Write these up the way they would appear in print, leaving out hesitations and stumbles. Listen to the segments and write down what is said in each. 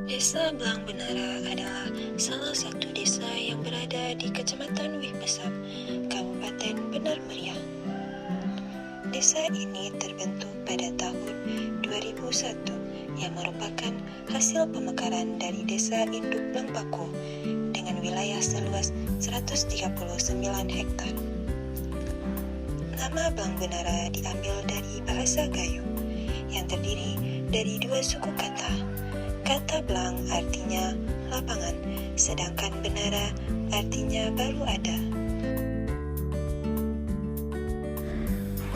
Desa Belang Benara adalah salah satu desa yang berada di Kecamatan Wih Besar, Kabupaten Benar Meriah. Desa ini terbentuk pada tahun 2001 yang merupakan hasil pemekaran dari Desa Induk Blangpako dengan wilayah seluas 139 hektar. Nama Belang Benara diambil dari bahasa Gayo yang terdiri dari dua suku kata. Kata Belang artinya lapangan, sedangkan Benara artinya baru ada.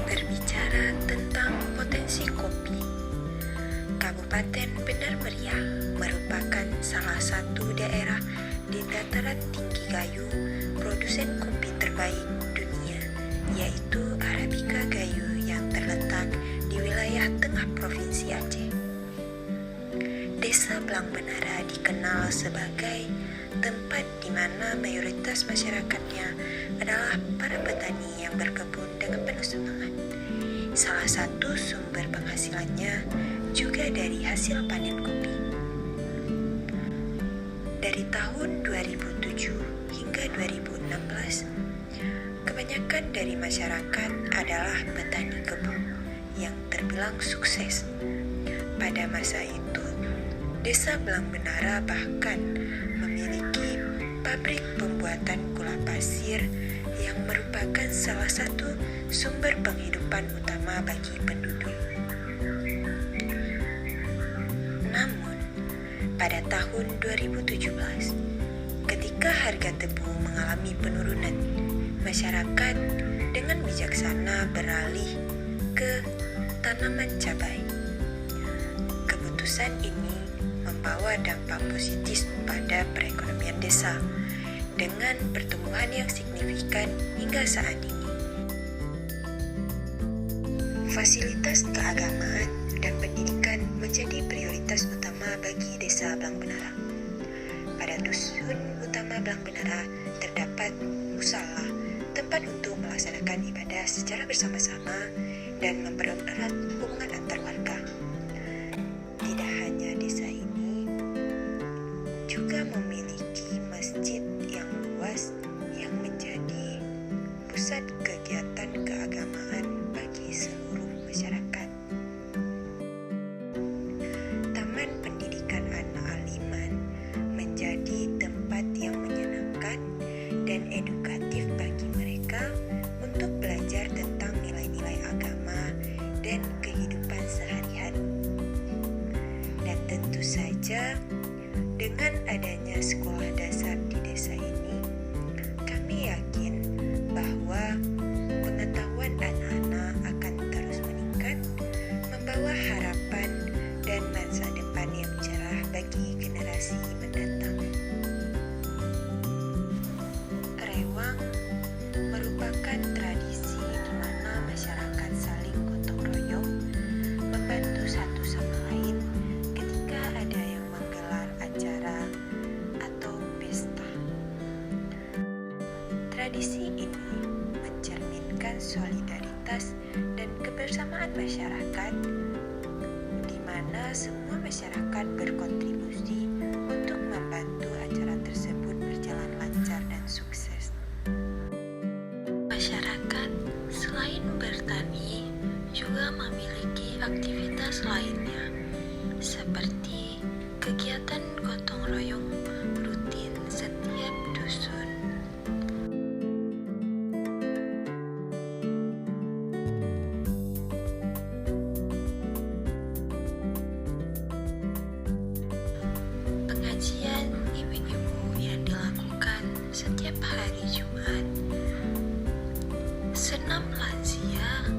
Berbicara tentang potensi kopi, Kabupaten Benar Meriah merupakan salah satu daerah di dataran tinggi Gayo produsen kopi terbaik dunia, yaitu Arabica Gayo yang terletak di wilayah tengah Provinsi Aceh. Desa Belang Benara dikenal sebagai tempat di mana mayoritas masyarakatnya adalah para petani yang berkebun dengan penuh semangat. Salah satu sumber penghasilannya juga dari hasil panen kopi. Dari tahun 2007 hingga 2016, kebanyakan dari masyarakat adalah petani kebun yang terbilang sukses. Pada masa itu, Desa Belang Benara bahkan memiliki pabrik pembuatan gula pasir yang merupakan salah satu sumber penghidupan utama bagi penduduk. Namun, pada tahun 2017, ketika harga tebu mengalami penurunan, masyarakat dengan bijaksana beralih ke tanaman cabai. Keputusan ini membawa dampak positif pada perekonomian desa dengan pertumbuhan yang signifikan hingga saat ini. Fasilitas keagamaan dan pendidikan menjadi prioritas utama bagi Desa Belang Benara. Pada dusun utama Belang Benara terdapat musala, tempat untuk melaksanakan ibadah secara bersama-sama dan mempererat hubungan antar warga. Tidak hanya desa ini juga memiliki masjid yang luas yang menjadi pusat kegiatan keagamaan bagi seluruh masyarakat. Taman Pendidikan Anak Aliman menjadi tempat yang menyenangkan dan edukatif bagi mereka untuk belajar tentang nilai-nilai agama dan kehidupan sehari-hari. Dan tentu saja, dengan adanya sekolah dasar di desa ini, kami yakin bahwa pengetahuan anak-anak akan terus meningkat, membawa harapan dan masa depan yang cerah bagi generasi mendatang. Rewang merupakan tradisi di mana masyarakat saling gotong royong, membantu satu sama lain ketika ada yang menggelar acara atau pesta. Tradisi ini mencerminkan solidaritas dan kebersamaan masyarakat, di mana semua masyarakat berkontribusi untuk membantu acara tersebut berjalan lancar dan sukses. Masyarakat selain bertani juga memiliki aktivitas lainnya, seperti kegiatan gotong royong rutin setiap dusun. Pengajian ibu-ibu yang dilakukan setiap hari Jumat, senam lansia,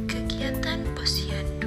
kegiatan posyandu